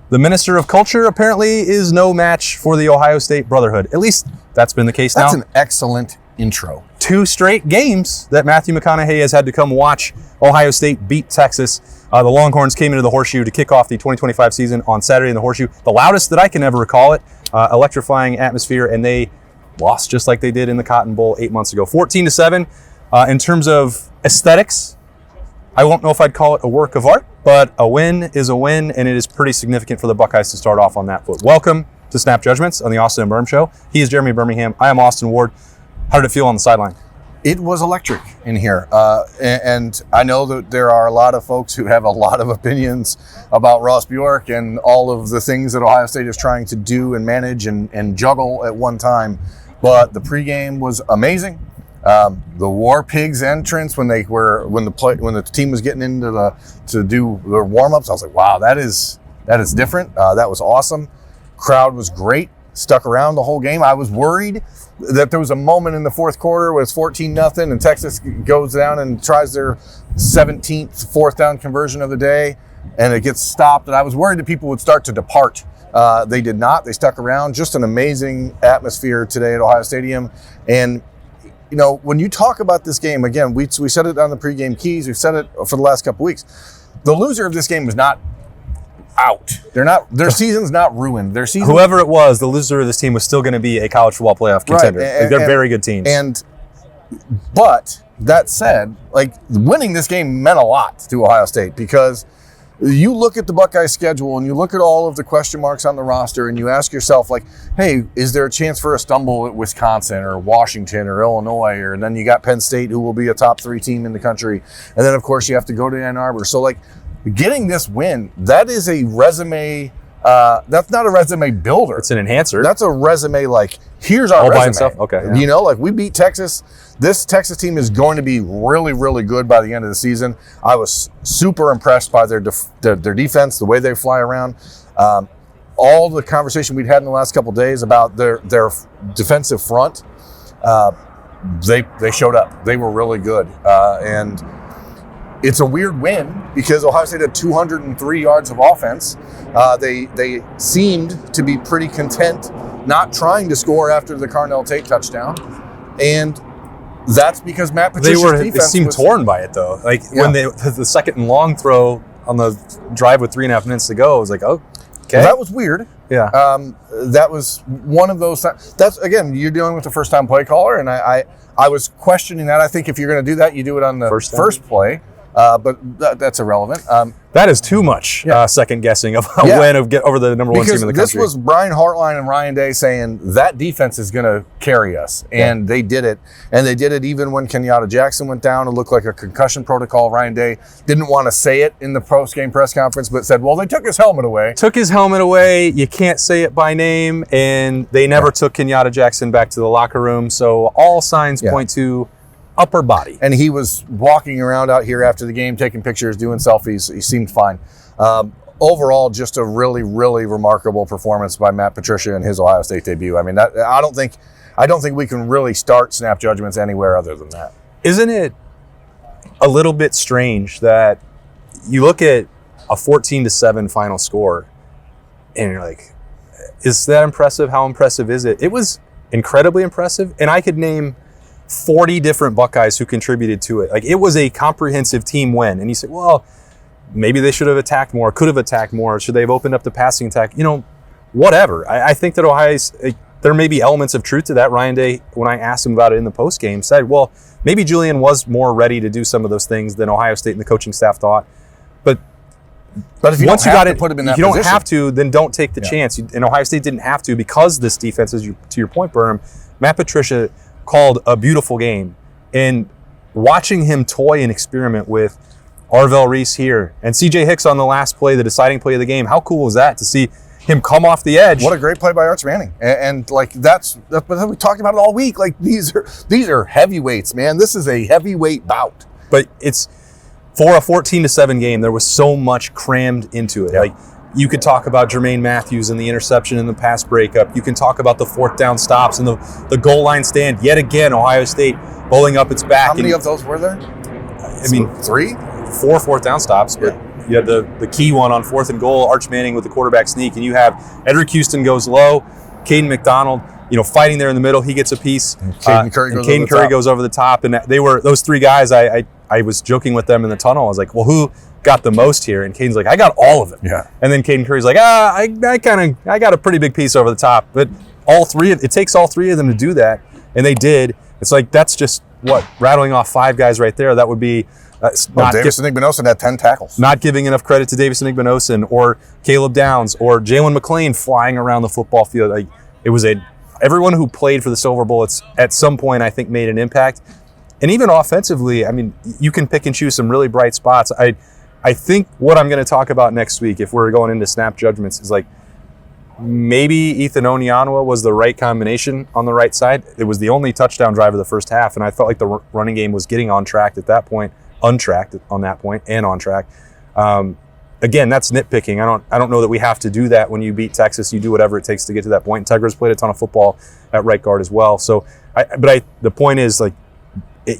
the Minister of Culture apparently is no match for the Ohio State Brotherhood. At least that's been the case now. That's an excellent intro. 2 straight games that Matthew McConaughey has had to come watch Ohio State beat Texas. The Longhorns came into the Horseshoe to kick off the 2025 season on Saturday in the Horseshoe. The loudest that I can ever recall it. Electrifying atmosphere, and they lost just like they did in the Cotton Bowl 8 months ago. 14-7. In terms of aesthetics, I won't know if I'd call it a work of art, but a win is a win, and it is pretty significant for the Buckeyes to start off on that foot. Welcome to Snap Judgments on the Austin Birm Show. He is Jeremy Birmingham. I am Austin Ward. How did it feel on the sideline? It was electric in here. And I know that there are a lot of folks who have a lot of opinions about Ross Bjork and all of the things that Ohio State is trying to do and manage and juggle at one time. But the pregame was amazing. The War Pigs entrance when the team was getting into to do their warm-ups, I was like, wow, that is different. That was awesome. Crowd was great. Stuck around the whole game. I was worried that there was a moment in the fourth quarter where it's 14-0 and Texas goes down and tries their 17th fourth down conversion of the day and it gets stopped. And I was worried that people would start to depart. They did not. They stuck around. Just an amazing atmosphere today at Ohio Stadium. And you know, when you talk about this game, again, we said it on the pregame keys. We've said it for the last couple weeks. The loser of this game is not out. Their season's not ruined. Whoever it was, the loser of this team was still going to be a college football playoff contender. Right. They're very good teams. But that said, like, winning this game meant a lot to Ohio State because you look at the Buckeyes schedule and you look at all of the question marks on the roster and you ask yourself, like, hey, is there a chance for a stumble at Wisconsin or Washington or Illinois? Or then you got Penn State, who will be a top 3 team in the country. And then, of course, you have to go to Ann Arbor. So, like, getting this win, that is a resume. That's not a resume builder. It's an enhancer. That's a resume like, here's our all resume. By itself? Okay. Yeah. You know, like we beat Texas. This Texas team is going to be really, really good by the end of the season. I was super impressed by their defense, the way they fly around. All the conversation we'd had in the last couple of days about their defensive front, they showed up. They were really good. And it's a weird win because Ohio State had 203 yards of offense. They seemed to be pretty content not trying to score after the Carnell Tate touchdown. And that's because Matt Patricia's defense they seemed torn by it, though. Like, when the second and long throw on the drive with 3.5 minutes to go, I was like, oh, okay. Well, that was weird. Yeah. That was one of those. That's, again, you're dealing with the first-time play caller, and I was questioning that. I think if you're going to do that, you do it on the first play. But that's irrelevant. That is too much second guessing of a win of get over the number one team in the country. This was Brian Hartline and Ryan Day saying that defense is going to carry us, and they did it. And they did it even when Kenyatta Jackson went down. It looked like a concussion protocol. Ryan Day didn't want to say it in the post-game press conference, but said, well, they took his helmet away. You can't say it by name, and they never took Kenyatta Jackson back to the locker room. So all signs point to upper body. And he was walking around out here after the game, taking pictures, doing selfies. He seemed fine. Overall, just a really, really remarkable performance by Matt Patricia in his Ohio State debut. I mean, I don't think we can really start Snap Judgments anywhere other than that. Isn't it a little bit strange that you look at a 14-7 final score and you're like, is that impressive? How impressive is it? It was incredibly impressive. And I could name 40 different Buckeyes who contributed to it. Like, it was a comprehensive team win. And you say, well, maybe they should have attacked more, could have attacked more. Should they have opened up the passing attack? You know, whatever. I think that Ohio's, there may be elements of truth to that. Ryan Day, when I asked him about it in the postgame, said, well, maybe Julian was more ready to do some of those things than Ohio State and the coaching staff thought. But if you once don't you have got to put him in that if you don't position, have to, then don't take the chance. And Ohio State didn't have to because this defense, to your point, Birm, Matt Patricia called a beautiful game. And watching him toy and experiment with Arvell Reese here and CJ Hicks on the last play, the deciding play of the game, how cool was that to see him come off the edge? What a great play by Arch Manning. And like that's we talked about it all week. Like these are heavyweights, man. This is a heavyweight bout. But it's for a 14-7 game, there was so much crammed into it. Yeah. Like, you could talk about Jermaine Matthews and the interception and the pass breakup. You can talk about the fourth down stops and the goal line stand. Yet again, Ohio State bowling up its back. How many of those were there? I mean, 3? 4 fourth down stops, but You had the key one on 4th and goal, Arch Manning with the quarterback sneak, and you have Edric Houston goes low, Caden McDonald, fighting there in the middle. He gets a piece. Caden Curry goes over the top, and they were those three guys. I was joking with them in the tunnel. I was like, well, who got the most here? And Caden's like, I got all of it. Yeah. And then Caden Curry's like, I got a pretty big piece over the top. But it takes all three of them to do that, and they did. It's like that's just rattling off 5 guys right there. That would be Davison Igbinosun had 10 tackles. Not giving enough credit to Davison Igbinosun or Caleb Downs or Jalen McLean flying around the football field. Like it was everyone who played for the Silver Bullets at some point, I think, made an impact. And even offensively, I mean, you can pick and choose some really bright spots. I think what I'm going to talk about next week, if we're going into snap judgments, is like maybe Ethan Onyanwa was the right combination on the right side. It was the only touchdown drive of the first half, and I felt like the running game was getting on track at that point, untracked on that point, and on track. Again, that's nitpicking. I don't know that we have to do that when you beat Texas. You do whatever it takes to get to that point. Integra's played a ton of football at right guard as well. So, the point is like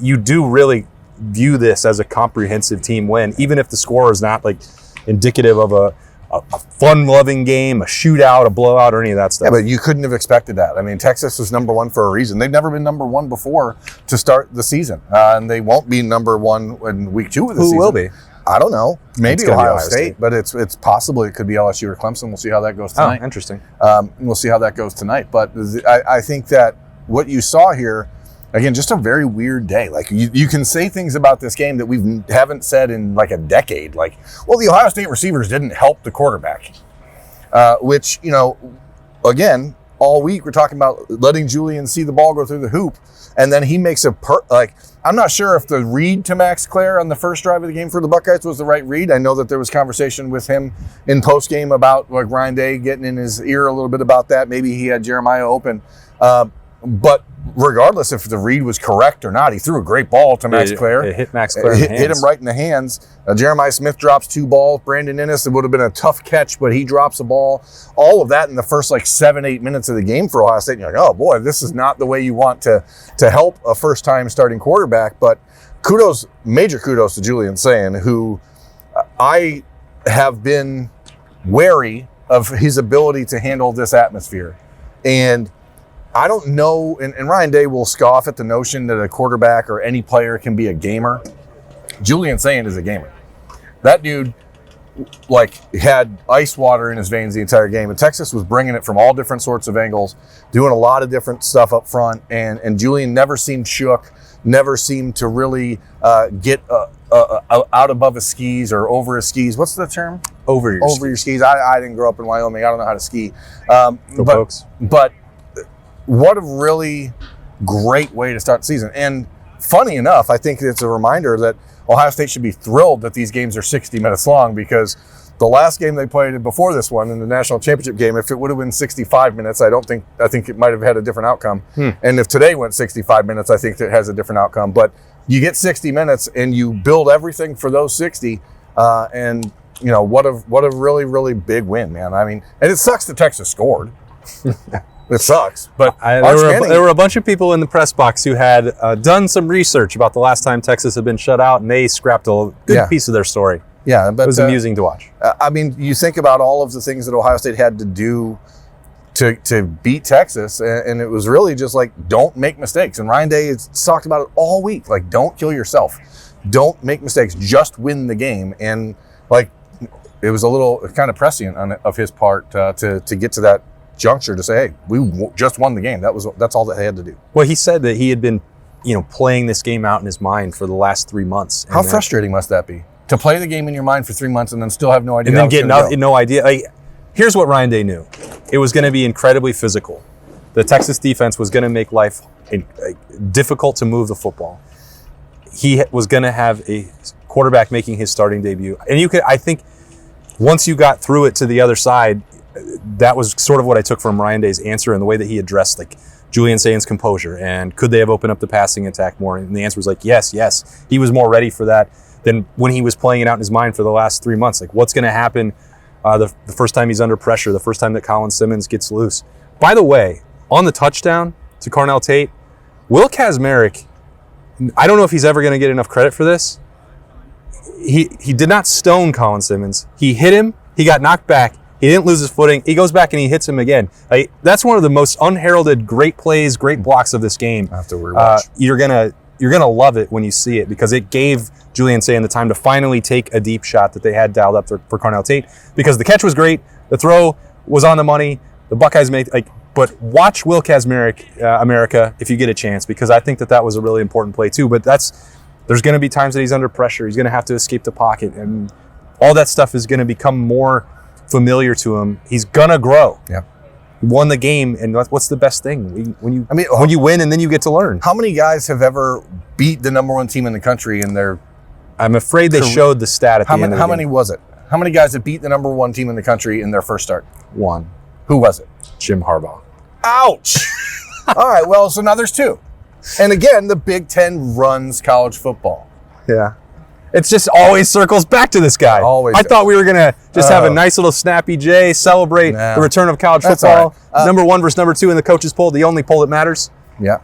you do really view this as a comprehensive team win, even if the score is not like indicative of a fun-loving game, a shootout, a blowout, or any of that stuff. Yeah, but you couldn't have expected that. I mean, Texas was number 1 for a reason. They've never been number 1 before to start the season, and they won't be number 1 in week 2 of the season. Who will be? I don't know. Maybe Ohio State, but it's possible it could be LSU or Clemson. We'll see how that goes tonight. Oh, interesting. We'll see how that goes tonight. But I think that what you saw here, again, just a very weird day. Like you can say things about this game that we haven't said in like a decade. Like, well, the Ohio State receivers didn't help the quarterback, which, again, all week we're talking about letting Julian see the ball go through the hoop. And then he makes I'm not sure if the read to Max Clare on the first drive of the game for the Buckeyes was the right read. I know that there was conversation with him in postgame about like Ryan Day getting in his ear a little bit about that. Maybe he had Jeremiah open. But regardless if the read was correct or not, he threw a great ball to Max Clare. It hit Max Clare in the hands. Hit him right in the hands. Jeremiah Smith drops 2 balls. Brandon Ennis, it would have been a tough catch, but he drops a ball. All of that in the first 7-8 minutes of the game for Ohio State. And you're like, oh boy, this is not the way you want to help a first-time starting quarterback. But major kudos to Julian Sayin, who I have been wary of his ability to handle this atmosphere. And I don't know, and Ryan Day will scoff at the notion that a quarterback or any player can be a gamer. Julian Sayin is a gamer. That dude, had ice water in his veins the entire game. And Texas was bringing it from all different sorts of angles, doing a lot of different stuff up front. And Julian never seemed shook, never seemed to really get out above his skis or over his skis. What's the term? Over your skis. I didn't grow up in Wyoming. I don't know how to ski. Folks. But what a really great way to start the season. And funny enough, I think it's a reminder that Ohio State should be thrilled that these games are 60 minutes long, because the last game they played before this one in the national championship game, if it would have been 65 minutes, I think it might have had a different outcome. And if today went 65 minutes, I think it has a different outcome. But you get 60 minutes and you build everything for those 60. And what a really, really big win, man. I mean, and it sucks that Texas scored. It sucks, but there were a bunch of people in the press box who had done some research about the last time Texas had been shut out, and they scrapped a good piece of their story. Yeah, but it was amusing to watch. I mean, you think about all of the things that Ohio State had to do to beat Texas, and it was really just don't make mistakes. And Ryan Day has talked about it all week. Don't kill yourself. Don't make mistakes. Just win the game. And it was a little kind of prescient of his part to get to that juncture to say, hey, we just won the game. That's all that they had to do. Well, he said that he had been, playing this game out in his mind for the last 3 months. How frustrating must that be? To play the game in your mind for 3 months and then still have no idea. And then get no idea. Here's what Ryan Day knew. It was going to be incredibly physical. The Texas defense was going to make life difficult to move the football. He was going to have a quarterback making his starting debut. And I think once you got through it to the other side, that was sort of what I took from Ryan Day's answer and the way that he addressed Julian Sayin's composure and could they have opened up the passing attack more? And the answer was yes. He was more ready for that than when he was playing it out in his mind for the last 3 months. What's going to happen the first time he's under pressure, the first time that Colin Simmons gets loose. By the way, on the touchdown to Carnell Tate, Will Kazmarek, I don't know if he's ever going to get enough credit for this. he did not stone Colin Simmons. He hit him. He got knocked back. He didn't lose his footing. He goes back and he hits him again. Like, that's one of the most unheralded great plays, great blocks of this game. I have to rewatch. You're gonna love it when you see it, because it gave Julian Sayin the time to finally take a deep shot that they had dialed up for Carnell Tate, because the catch was great, the throw was on the money, the Buckeyes made but watch Will Kazmarek, America, if you get a chance, because I think that was a really important play too. But there's going to be times that he's under pressure. He's going to have to escape the pocket, and all that stuff is going to become more familiar to him. He's going to grow. Yeah. He won the game, and what's the best thing? When you win and then you get to learn. How many guys have ever beat the number one team in the country in their... I'm afraid they showed the stat at the end of the game. How many was it? How many guys have beat the number one team in the country in their first start? One. Who was it? Jim Harbaugh. Ouch! All right, well, so now there's two. And again, the Big Ten runs college football. Yeah. It's just always circles back to this guy. Always. I thought we were going to just have a nice little snappy J, celebrate the return of college football. Right. Number one versus number two in the coaches poll, the only poll that matters. Yeah,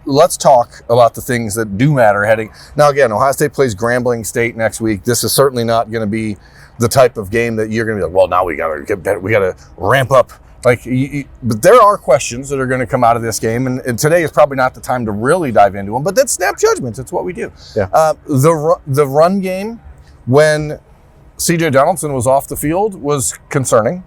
let's talk about the things that do matter heading. Now, again, Ohio State plays Grambling State next week. This is certainly not going to be the type of game that you're going to be like, well, now we got to get better. We got to ramp up. But there are questions that are going to come out of this game, and today is probably not the time to really dive into them. But that's snap judgments. It's what we do. Yeah. The run game, when C.J. Donaldson was off the field, was concerning.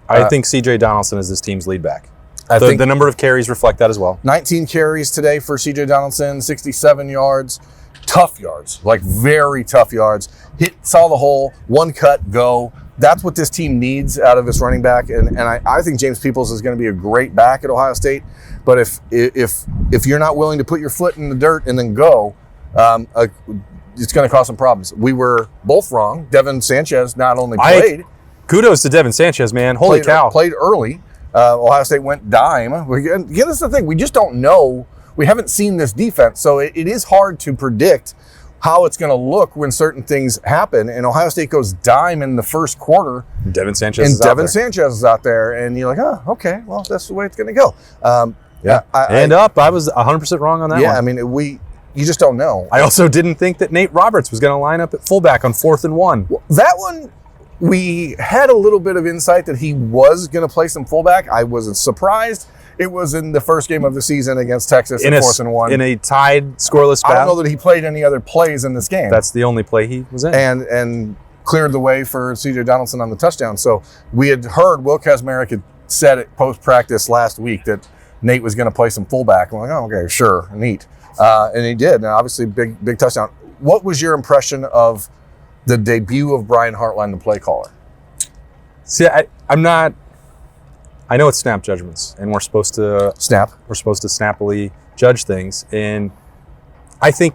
I think C.J. Donaldson is this team's lead back. I think the number of carries reflect that as well. 19 carries today for C.J. Donaldson, 67 yards. Tough yards, like very tough yards. Saw the hole, one cut, go. That's what this team needs out of its running back, and I think James Peoples is going to be a great back at Ohio State. But if you're not willing to put your foot in the dirt and then go, it's going to cause some problems. We were both wrong. Devin Sanchez not only played. Kudos to Devin Sanchez, man. Holy cow. Played early. Ohio State went dime. Again, that's the thing. We just don't know. We haven't seen this defense, so it is hard to predict how it's going to look when certain things happen. And Ohio State goes dime in the first quarter. Devin Sanchez is out there. And you're like, oh, okay, well, that's the way it's going to go. I was 100% wrong on that one. Yeah, I mean, you just don't know. I also didn't think that Nate Roberts was going to line up at fullback on 4th and 1. Well, that one, we had a little bit of insight that he was going to play some fullback. I wasn't surprised. It was in the first game of the season against Texas at 4th and 1. In a tied scoreless battle. I don't know that he played any other plays in this game. That's the only play he was in. And cleared the way for C.J. Donaldson on the touchdown. So we had heard Will Kazmarek had said it post-practice last week that Nate was going to play some fullback. I'm like, oh, okay, sure, neat. And he did. And obviously, big touchdown. What was your impression of the debut of Brian Hartline, the play caller? See, I know it's snap judgments, and we're supposed to snappily judge things, and I think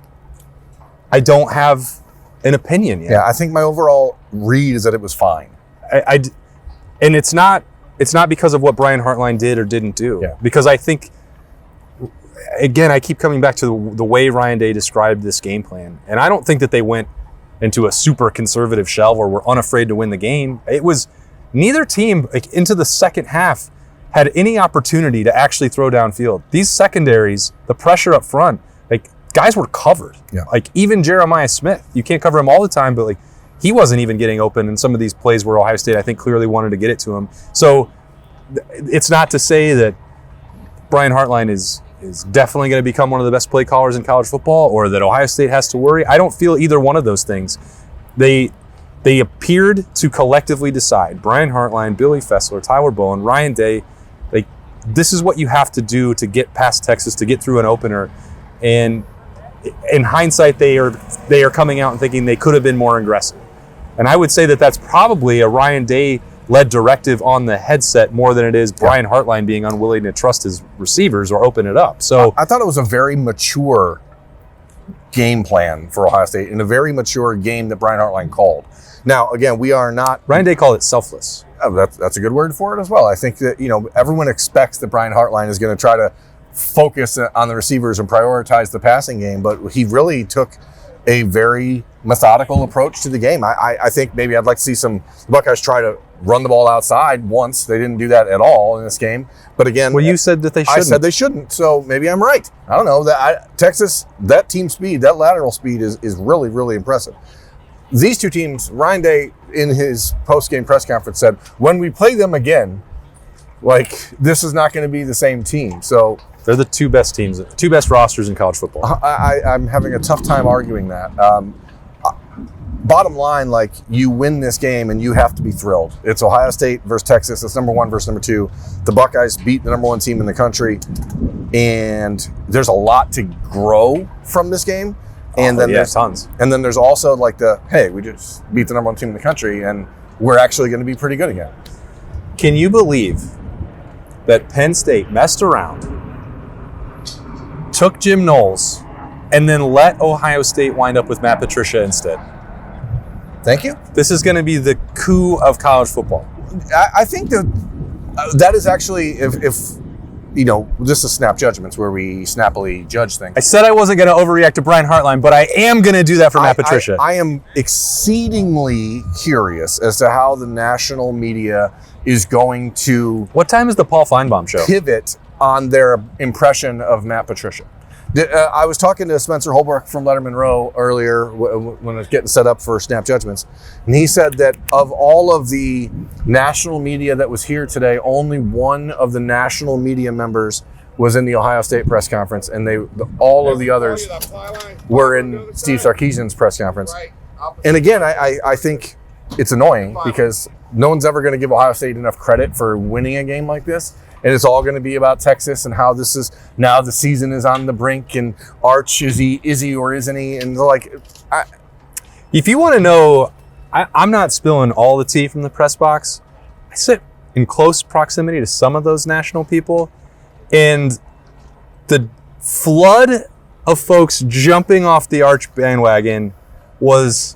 I don't have an opinion yet. Yeah, I think my overall read is that it was fine. And it's not because of what Brian Hartline did or didn't do. Yeah. Because I think, again, I keep coming back to the way Ryan Day described this game plan, and I don't think that they went into a super conservative shell or were unafraid to win the game. It was neither team, into the second half, had any opportunity to actually throw downfield. These secondaries, the pressure up front, guys were covered. Yeah. Even Jeremiah Smith, you can't cover him all the time, but he wasn't even getting open in some of these plays where Ohio State, I think, clearly wanted to get it to him. So it's not to say that Brian Hartline is definitely going to become one of the best play callers in college football, or that Ohio State has to worry. I don't feel either one of those things. They appeared to collectively decide, Brian Hartline, Billy Fessler, Tyler Bowen, Ryan Day, this is what you have to do to get past Texas, to get through an opener. And in hindsight, they are coming out and thinking they could have been more aggressive. And I would say that that's probably a Ryan Day-led directive on the headset more than it is Brian Hartline being unwilling to trust his receivers or open it up. So I thought it was a very mature game plan for Ohio State and a very mature game that Brian Hartline called. Now, again, we are not... Ryan Day called it selfless. Oh, that's a good word for it as well. I think that, everyone expects that Brian Hartline is going to try to focus on the receivers and prioritize the passing game, but he really took a very methodical approach to the game. I think maybe I'd like to see some Buckeyes try to run the ball outside once. They didn't do that at all in this game. But again... Well, you said that they shouldn't. I said they shouldn't, so maybe I'm right. I don't know. Texas, that team speed, that lateral speed is really, really impressive. these two teams, Ryan Day in his post-game press conference said, when we play them again, like, this is not going to be the same team. So they're the two best teams, two best rosters in college football. I'm having a tough time arguing that. Bottom line, like, you win this game and you have to be thrilled. It's Ohio State versus Texas. It's number 1 versus number 2. The Buckeyes beat the number 1 team in the country, and there's a lot to grow from this game. And then there's tons. And then there's also like hey, we just beat the number 1 team in the country, and we're actually going to be pretty good again. Can you believe that Penn State messed around, took Jim Knowles, and then let Ohio State wind up with Matt Patricia instead? Thank you. This is going to be the coup of college football. I think that is actually, if you know, this is snap judgments where we snappily judge things. I said I wasn't going to overreact to Brian Hartline, but I am going to do that for Matt Patricia. I am exceedingly curious as to how the national media is going to... What time is the Paul Feinbaum show? ...pivot on their impression of Matt Patricia. I was talking to Spencer Holbrook from Letterman Row earlier when I was getting set up for Snap Judgments, and he said that of all of the national media that was here today, only one of the national media members was in the Ohio State press conference, and all of the others were in Steve Sarkisian's press conference. And again, I think it's annoying because no one's ever going to give Ohio State enough credit for winning a game like this. And it's all going to be about Texas and how this is now the season is on the brink, and Arch, is he or isn't he? And like, if you want to know, I'm not spilling all the tea from the press box. I sit in close proximity to some of those national people, and the flood of folks jumping off the Arch bandwagon was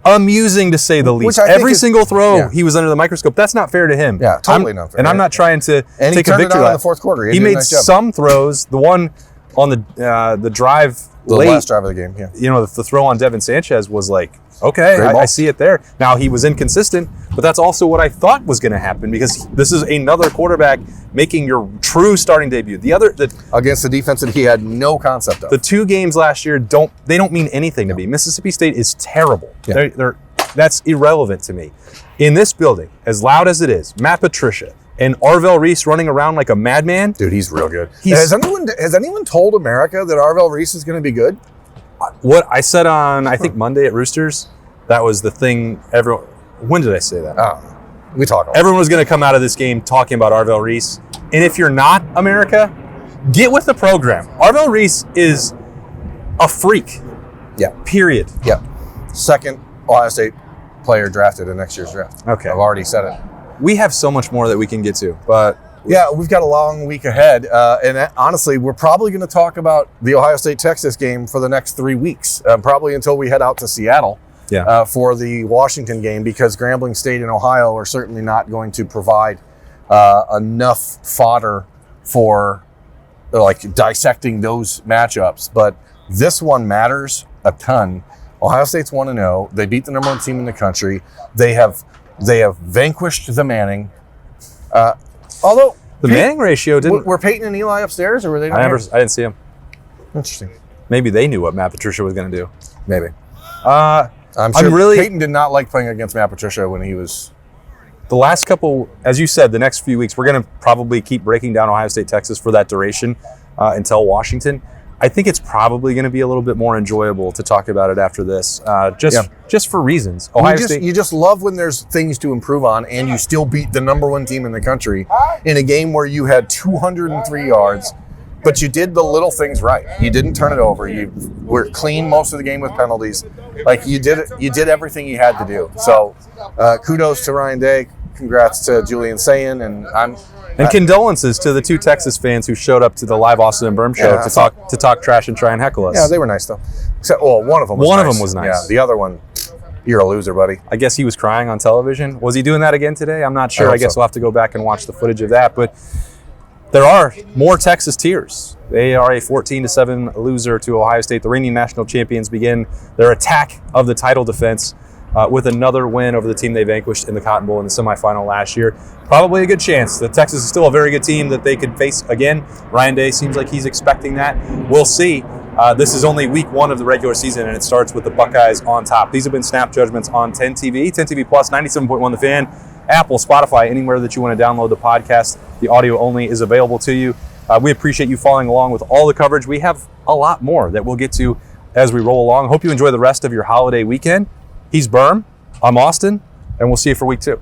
amusing, to say the least. Every single throw, he was under the microscope. That's not fair to him. Yeah, totally not fair. And I'm not trying to and take he a turned victory it on lap. in the fourth quarter. He made some throws. The one on the drive the late, last drive of the game, you know, the throw on Devin Sanchez was like, okay, I see it there. Now, he was inconsistent, but that's also what I thought was going to happen, because this is another quarterback making your true starting debut. Against the defense that he had no concept of. The 2 games last year don't mean anything to me. Mississippi State is terrible. Yeah. That's irrelevant to me. In this building, as loud as it is, Matt Patricia and Arvell Reese running around like a madman. Dude, he's real good. Has anyone told America that Arvell Reese is going to be good? What I said on, I think, Monday at Roosters, that was the thing. When did I say that? We talk. Everyone was going to come out of this game talking about Arvell Reese. And if you're not America, get with the program. Arvell Reese is a freak. Yeah. Period. Yeah. Second Ohio State player drafted in next year's draft. Okay. I've already said it. We have so much more that we can get to, but... Yeah, we've got a long week ahead. And honestly, we're probably going to talk about the Ohio State-Texas game for the next 3 weeks, probably until we head out to Seattle for the Washington game, because Grambling State and Ohio are certainly not going to provide enough fodder for like dissecting those matchups. But this one matters a ton. Ohio State's 1-0. They beat the number 1 team in the country. They have vanquished the Manning. Although the Manning ratio didn't. Were Peyton and Eli upstairs, or were they not? I didn't see them. Interesting. Maybe they knew what Matt Patricia was going to do. Maybe. I'm sure Peyton did not like playing against Matt Patricia when he was. The last couple, as you said, the next few weeks, we're going to probably keep breaking down Ohio State, Texas for that duration until Washington. I think it's probably going to be a little bit more enjoyable to talk about it after this, just for reasons. Ohio State. You just love when there's things to improve on, and you still beat the number 1 team in the country in a game where you had 203 yards, but you did the little things right. You didn't turn it over. You were clean most of the game with penalties. Like you did everything you had to do. So kudos to Ryan Day. Congrats to Julian Sayin, and condolences to the 2 Texas fans who showed up to the live Austin Birm Show to talk trash and try and heckle us. Yeah, they were nice though. Except, one of them was nice. Yeah, the other one, you're a loser, buddy. I guess he was crying on television. Was he doing that again today? I'm not sure. I guess we'll have to go back and watch the footage of that. But there are more Texas tears. They are a 14-7 loser to Ohio State. The reigning national champions begin their attack of the title defense with another win over the team they vanquished in the Cotton Bowl in the semifinal last year. Probably a good chance that Texas is still a very good team that they could face again. Ryan Day seems like he's expecting that. We'll see. This is only week 1 of the regular season, and it starts with the Buckeyes on top. These have been Snap Judgments on 10 TV Plus, 97.1 The Fan, Apple, Spotify, anywhere that you want to download the podcast. The audio only is available to you. We appreciate you following along with all the coverage. We have a lot more that we'll get to as we roll along. Hope you enjoy the rest of your holiday weekend. He's Birm, I'm Austin, and we'll see you for week 2.